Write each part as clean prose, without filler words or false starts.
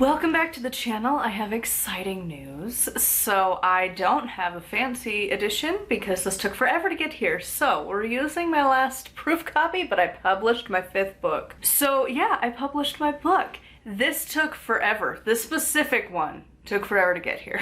Welcome back to the channel. I have exciting news. So I don't have a fancy edition because this took forever to get here. So we're using my last proof copy, but I published my 5th book. So yeah, I published my book. This took forever. This specific one took forever to get here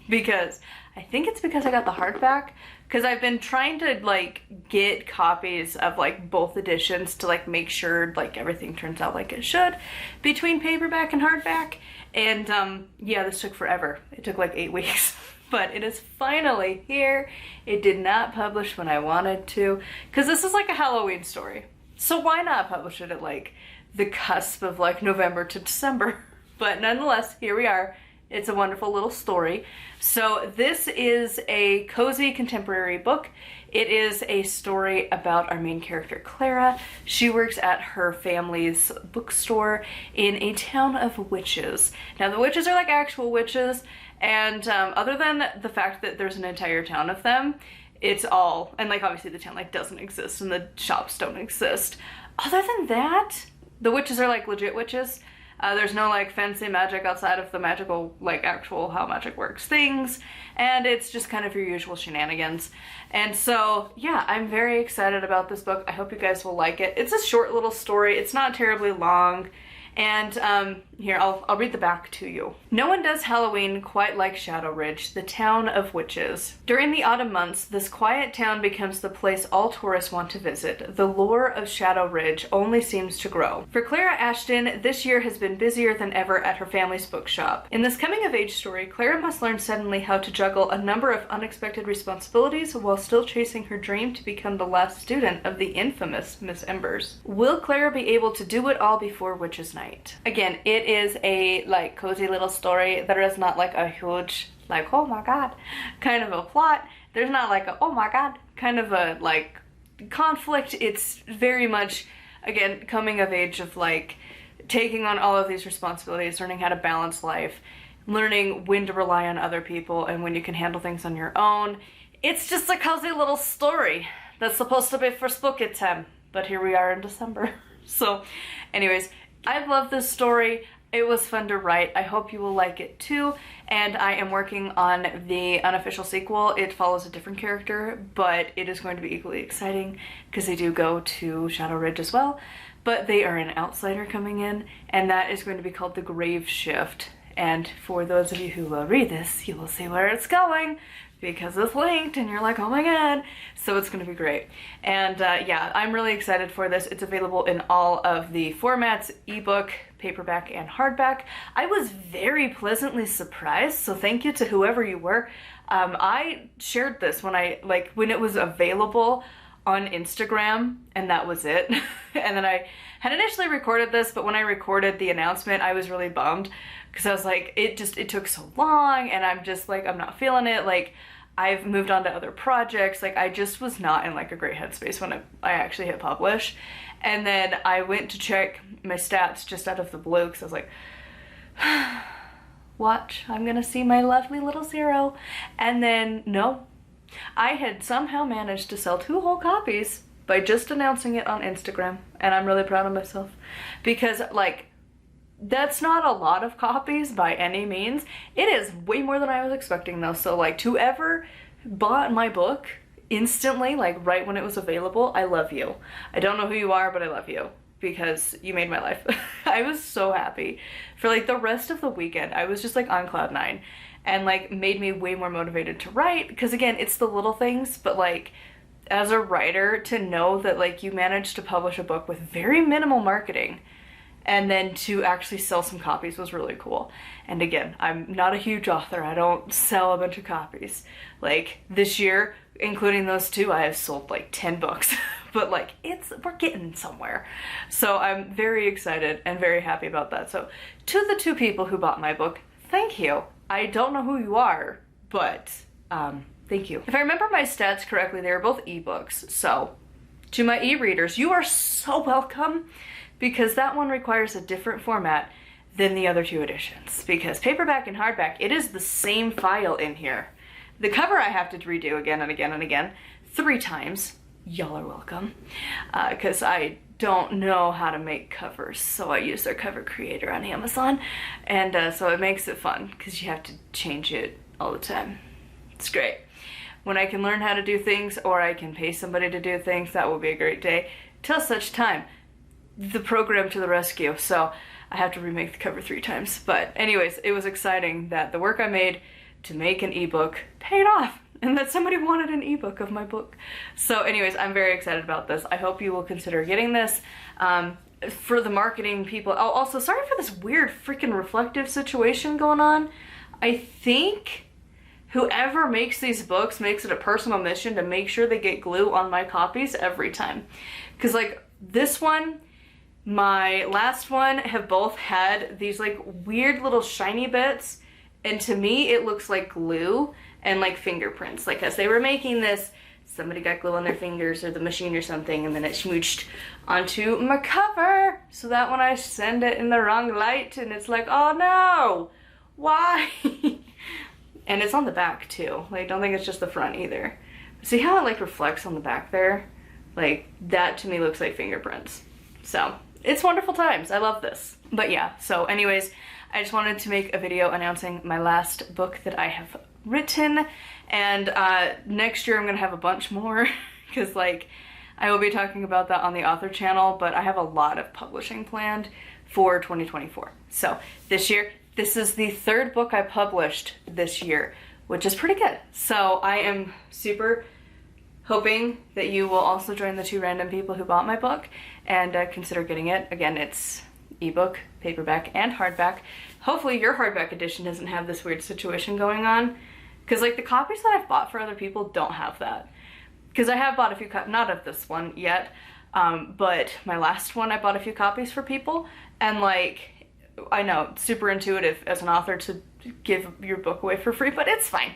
because I think it's because I got the hardback, because I've been trying to like get copies of like both editions to like make sure like everything turns out like it should between paperback and hardback. And yeah, this took forever. It took like 8 weeks, but it is finally here. It did not publish when I wanted to, because this is like a Halloween story. So why not publish it at like the cusp of like November to December? But nonetheless, here we are. It's a wonderful little story. So this is a cozy contemporary book. It is a story about our main character, Clara. She works at her family's bookstore in a town of witches. Now the witches are like actual witches, and other than the fact that there's an entire town of them, it's all, and like obviously the town like doesn't exist and the shops don't exist. Other than that, the witches are like legit witches. There's no like fancy magic outside of the magical, like actual how magic works things, and it's just kind of your usual shenanigans. And so yeah, I'm very excited about this book. I hope you guys will like it. It's a short little story. It's not terribly long. And here, I'll read the back to you. No one does Halloween quite like Shadow Ridge, the town of witches. During the autumn months, this quiet town becomes the place all tourists want to visit. The lure of Shadow Ridge only seems to grow. For Clara Ashton, this year has been busier than ever at her family's bookshop. In this coming-of-age story, Clara must learn suddenly how to juggle a number of unexpected responsibilities while still chasing her dream to become the last student of the infamous Miss Embers. Will Clara be able to do it all before Witches' Night? Again, it is a like cozy little story. There is not like a huge like oh my god kind of a plot. There's not like a oh my god kind of a like conflict. It's very much, again, coming of age of like taking on all of these responsibilities, learning how to balance life, learning when to rely on other people and when you can handle things on your own. It's just a cozy little story that's supposed to be for spooky time, but here we are in December. So anyways, I love this story. It was fun to write. I hope you will like it too. And I am working on the unofficial sequel. It follows a different character, but it is going to be equally exciting because they do go to Shadow Ridge as well. But they are an outsider coming in, and that is going to be called The Grave Shift. And for those of you who will read this, you will see where it's going, because it's linked and you're like, oh my god. So it's gonna be great. And yeah, I'm really excited for this. It's available in all of the formats: ebook, paperback, and hardback. I was very pleasantly surprised, so thank you to whoever you were. I shared this when it was available on Instagram, and that was it. And then I had initially recorded this, but when I recorded the announcement, I was really bummed because I was like, it took so long, and I'm just like, I'm not feeling it. Like, I've moved on to other projects. Like, I just was not in like a great headspace when I actually hit publish. And then I went to check my stats just out of the blue because I was like, watch, I'm gonna see my lovely little 0. And then no, I had somehow managed to sell 2 whole copies by just announcing it on Instagram, and I'm really proud of myself because like that's not a lot of copies by any means. It is way more than I was expecting though. So like, whoever bought my book instantly, like right when it was available, I love you. I don't know who you are, but I love you because you made my life. I was so happy. For like the rest of the weekend, I was just like on cloud 9, and like made me way more motivated to write, because again, it's the little things, but like as a writer, to know that like you managed to publish a book with very minimal marketing and then to actually sell some copies was really cool. And again, I'm not a huge author. I don't sell a bunch of copies. Like this year, including those 2, I have sold like 10 books. But like, we're getting somewhere. So I'm very excited and very happy about that. So to the 2 people who bought my book, thank you. I don't know who you are, but thank you. If I remember my stats correctly, they were both ebooks. So to my e-readers, you are so welcome, because that one requires a different format than the other 2 editions. Because paperback and hardback, it is the same file in here. The cover I have to redo again and again and again 3 times. Y'all are welcome. Because I don't know how to make covers, so I use their cover creator on Amazon, and so it makes it fun because you have to change it all the time. It's great. When I can learn how to do things, or I can pay somebody to do things, that will be a great day. Till such time, the program to the rescue. So I have to remake the cover 3 times. But anyways, it was exciting that the work I made to make an ebook paid off, and that somebody wanted an ebook of my book. So anyways, I'm very excited about this. I hope you will consider getting this. For the marketing people, oh, also sorry for this weird freaking reflective situation going on. I think whoever makes these books makes it a personal mission to make sure they get glue on my copies every time. Because like this one, my last one, have both had these like weird little shiny bits, and to me it looks like glue and like fingerprints. Like as they were making this, somebody got glue on their fingers or the machine or something, and then it smooched onto my cover, so that when I send it in the wrong light and it's like, oh no, why? And it's on the back too. Like, I don't think it's just the front either. See how it like reflects on the back there? Like that to me looks like fingerprints. So it's wonderful times. I love this. But yeah, so anyways, I just wanted to make a video announcing my last book that I have written, and next year I'm gonna have a bunch more because like I will be talking about that on the author channel, but I have a lot of publishing planned for 2024. So this year, this is the 3rd book I published this year, which is pretty good. So I am super hoping that you will also join the 2 random people who bought my book and consider getting it. Again, it's ebook, paperback, and hardback. Hopefully your hardback edition doesn't have this weird situation going on, because like the copies that I've bought for other people don't have that. Because I have bought a few copies, not of this one yet, but my last one I bought a few copies for people, and like, I know, it's super intuitive as an author to give your book away for free, but it's fine.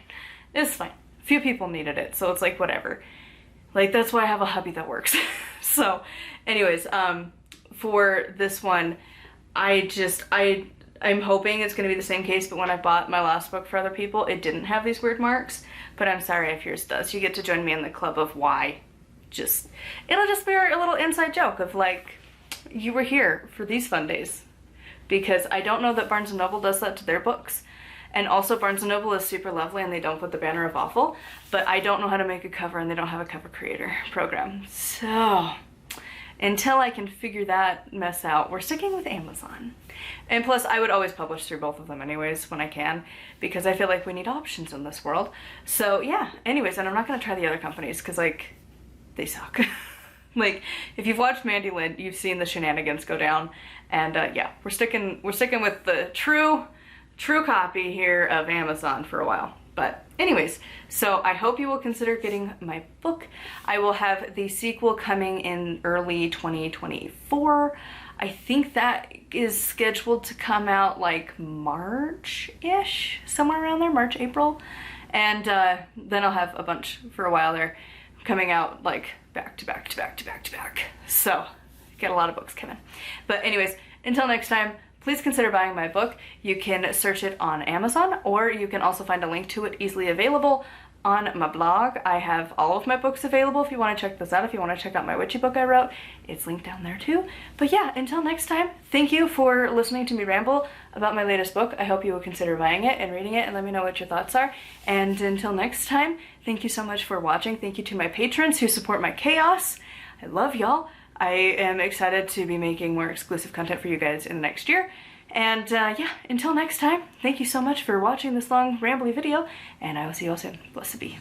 It's fine. A few people needed it, so it's like whatever. Like that's why I have a hubby that works. So anyways, for this one, I'm hoping it's going to be the same case, but when I bought my last book for other people, it didn't have these weird marks, but I'm sorry if yours does. You get to join me in the club of why. It'll just be a little inside joke of like, you were here for these fun days. Because I don't know that Barnes & Noble does that to their books. And also Barnes & Noble is super lovely and they don't put the banner of awful, but I don't know how to make a cover and they don't have a cover creator program. So until I can figure that mess out, we're sticking with Amazon. And plus I would always publish through both of them anyways when I can, because I feel like we need options in this world. So yeah, anyways, and I'm not gonna try the other companies because like, they suck. Like, if you've watched Mandy Lynn, you've seen the shenanigans go down, and yeah, we're sticking with the true copy here of Amazon for a while. But anyways, so I hope you will consider getting my book. I will have the sequel coming in early 2024. I think that is scheduled to come out like March-ish, somewhere around there, March, April, and then I'll have a bunch for a while there coming out like back to back to back to back to back. So get a lot of books coming. But anyways, until next time, please consider buying my book. You can search it on Amazon, or you can also find a link to it easily available on my blog. I have all of my books available if you want to check this out. If you want to check out my witchy book I wrote, it's linked down there too. But yeah, until next time, thank you for listening to me ramble about my latest book. I hope you will consider buying it and reading it and let me know what your thoughts are. And until next time, thank you so much for watching. Thank you to my patrons who support my chaos. I love y'all. I am excited to be making more exclusive content for you guys in the next year. And yeah, until next time, thank you so much for watching this long rambly video, and I will see you all soon. Blessed be.